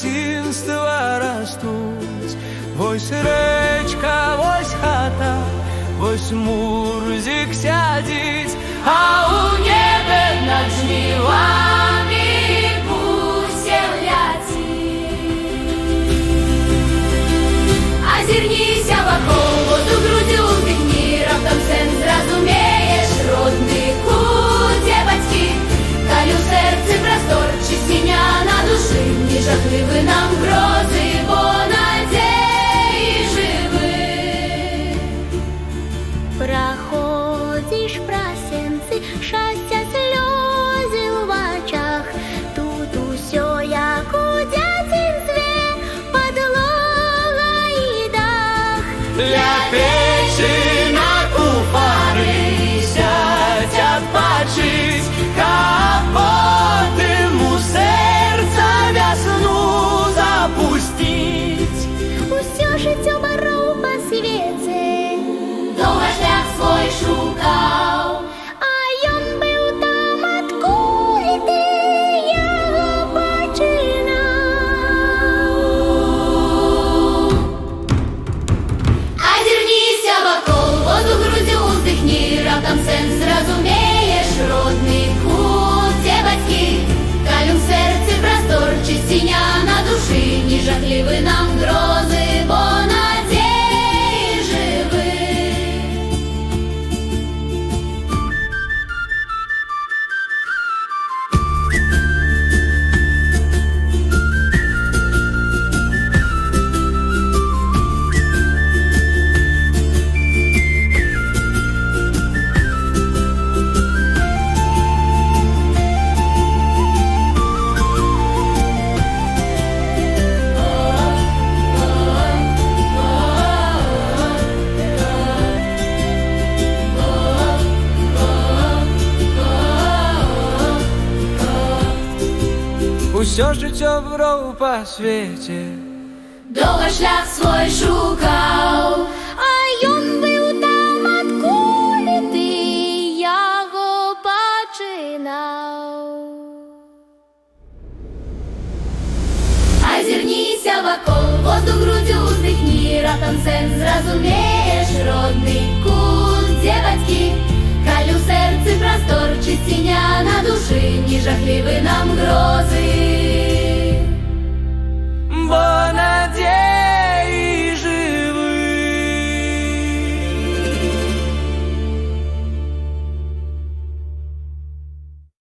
дитинства растуть. Вось речка, вось хата, вось мурзик сядзіць, а у небе над жнівамі гусел ляціць. Азірніся вакол, воздух грудзі ўздыхні, раптам сэнс зразумееш, родны кут, дзе бацькі, калі ў сэрцы прастор, чысціня на душы, не жахлівы нам грозы, бо надзеі жывы. Праходзіш праз сенцы, шчасця слёзы ў вачах, тут усё як у дзяцінстве, падлога і дах. ля печы на куфары сядзь адпачыць, каб потым у сэрца вясну запусціць. Усё жыццё бароў па свеце, Доўга шлях свой шукаў, а ён быў там, адкуль ты яго пачынаў. азірніся вакол, воздух грудзі ўздыхні, раптам сэнс зразумееш, родны кут, дзе бацькі, калі ў сэрцы прастор, чысціня на душы, не жахлівы нам грозы, бо надзеі жывы. Усё жыццё браў па свеце, Доўга шлях свой шукаў, А ён быў там, адкуль ты яго пачынаў. азірніся вакол, воздух грудзі ўздыхні, раптам сэнс зразумееш,